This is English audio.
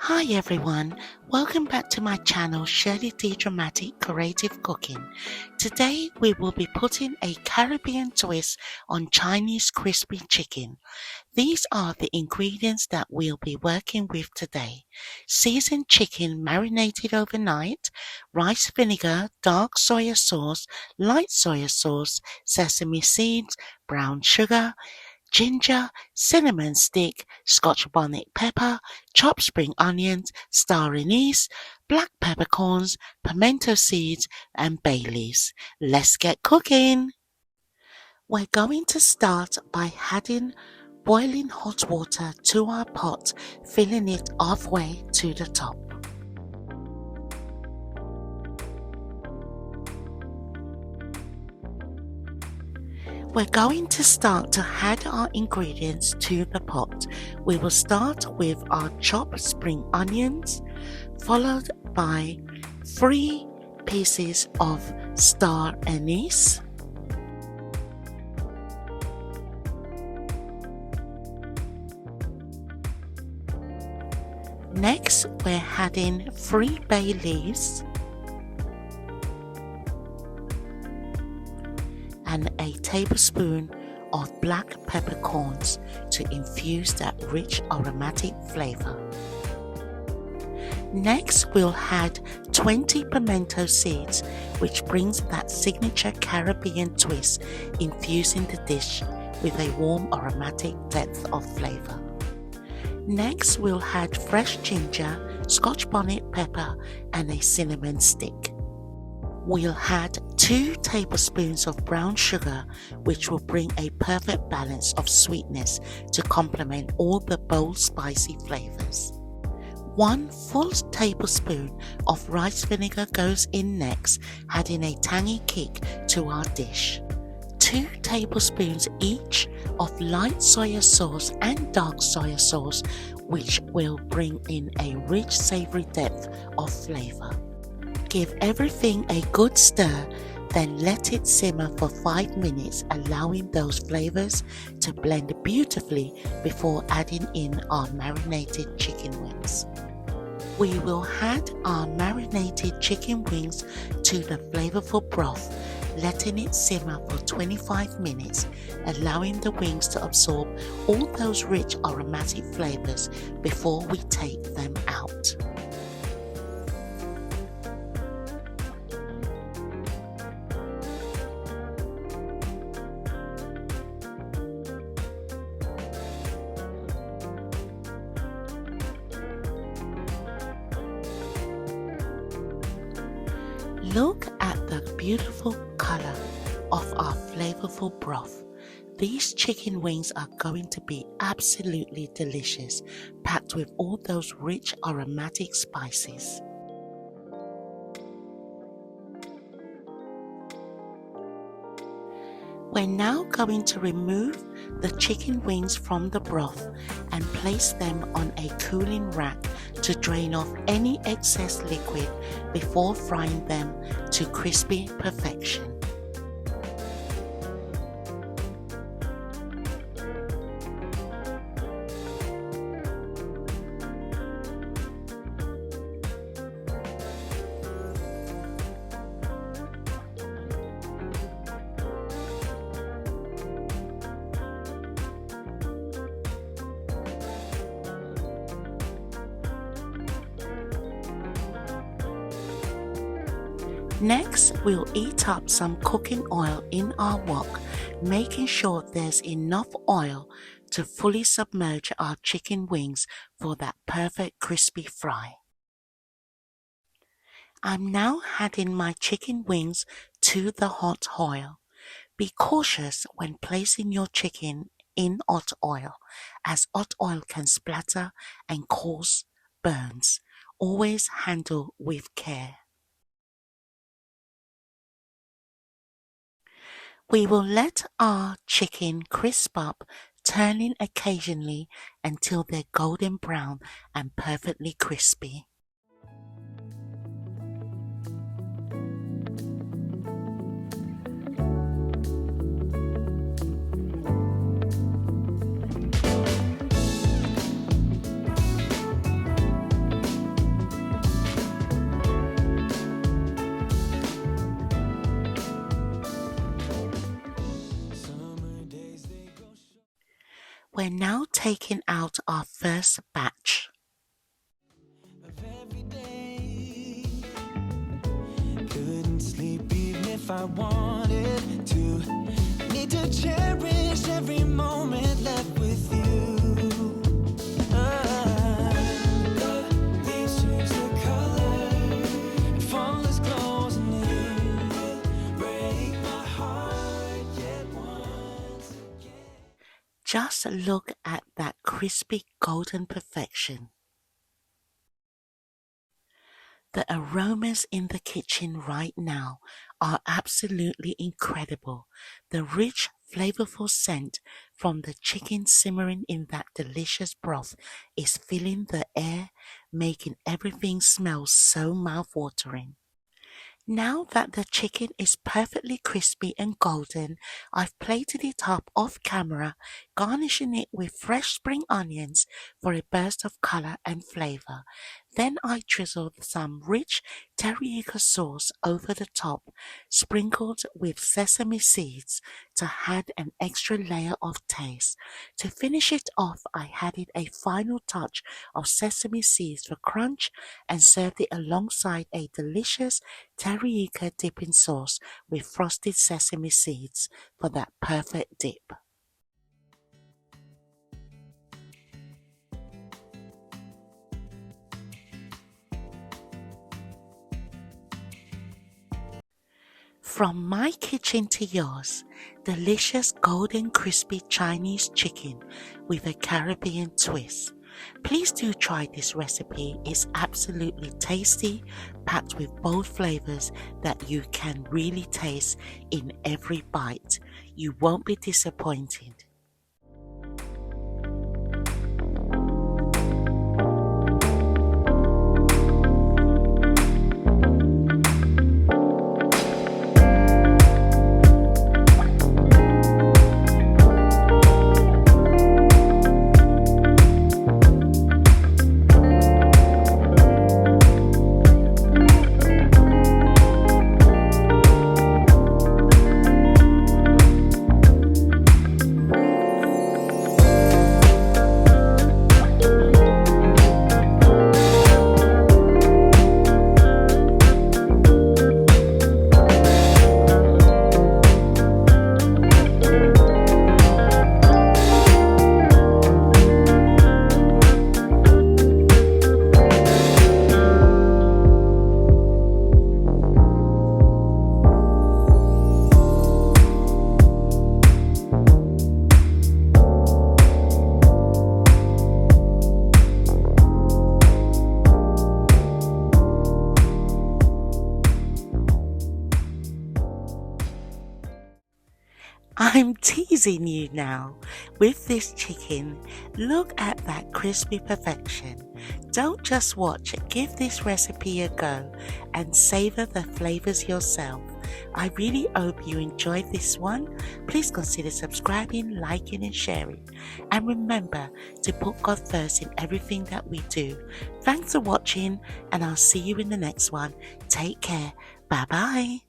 Hi everyone, welcome back to my channel Shirley Dramatic Creative Cooking. Today we will be putting a Caribbean twist on Chinese crispy chicken. These are the ingredients that we'll be working with today. Seasoned chicken marinated overnight, rice vinegar, dark soya sauce, light soya sauce, sesame seeds, brown sugar, ginger, cinnamon stick, Scotch bonnet pepper, chopped spring onions, star anise, black peppercorns, pimento seeds, and bay leaves. Let's get cooking! We're going to start by adding boiling hot water to our pot, filling it halfway to the top. We're going to start to add our ingredients to the pot. We will start with our chopped spring onions, followed by 3 pieces of star anise, next we're adding 3 bay leaves and a tablespoon of black peppercorns to infuse that rich aromatic flavor. Next we'll add 20 pimento seeds, which brings that signature Caribbean twist, infusing the dish with a warm aromatic depth of flavor. Next we'll add fresh ginger, Scotch bonnet pepper and a cinnamon stick. We'll add 2 tablespoons of brown sugar, which will bring a perfect balance of sweetness to complement all the bold spicy flavors. 1 full tablespoon of rice vinegar goes in next, adding a tangy kick to our dish. 2 tablespoons each of light soya sauce and dark soya sauce, which will bring in a rich savory depth of flavor. Give everything a good stir, then let it simmer for 5 minutes, allowing those flavors to blend beautifully before adding in our marinated chicken wings. We will add our marinated chicken wings to the flavorful broth, letting it simmer for 25 minutes, allowing the wings to absorb all those rich aromatic flavors before we take them out. Look at the beautiful color of our flavorful broth. These chicken wings are going to be absolutely delicious, packed with all those rich aromatic spices. We're now going to remove the chicken wings from the broth and place them on a cooling rack to drain off any excess liquid before frying them to crispy perfection. Next, we'll heat up some cooking oil in our wok, making sure there's enough oil to fully submerge our chicken wings for that perfect crispy fry. I'm now adding my chicken wings to the hot oil. Be cautious when placing your chicken in hot oil, as hot oil can splatter and cause burns. Always handle with care. We will let our chicken crisp up, turning occasionally until they're golden brown and perfectly crispy. We're now taking out our first batch. Every day, couldn't sleep even if I wanted to. Need to cherish every moment left with you. The leaves change their color, fall is closing in. Break my heart yet once again. Just look at that crispy golden perfection. The aromas in the kitchen right now are absolutely incredible. The rich, flavorful scent from the chicken simmering in that delicious broth is filling the air, making everything smell so mouth-watering. Now that the chicken is perfectly crispy and golden, I've plated it up off camera, garnishing it with fresh spring onions for a burst of color and flavor. Then I drizzled some rich teriyaki sauce over the top, sprinkled with sesame seeds to add an extra layer of taste. To finish it off, I added a final touch of sesame seeds for crunch and served it alongside a delicious teriyaki dipping sauce with frosted sesame seeds for that perfect dip. From my kitchen to yours, delicious golden crispy Chinese chicken with a Caribbean twist. Please do try this recipe. It's absolutely tasty, packed with bold flavors that you can really taste in every bite. You won't be disappointed. I'm teasing you now. With this chicken, look at that crispy perfection. Don't just watch, give this recipe a go and savor the flavors yourself. I really hope you enjoyed this one. Please consider subscribing, liking and sharing. And remember to put God first in everything that we do. Thanks for watching and I'll see you in the next one. Take care. Bye bye.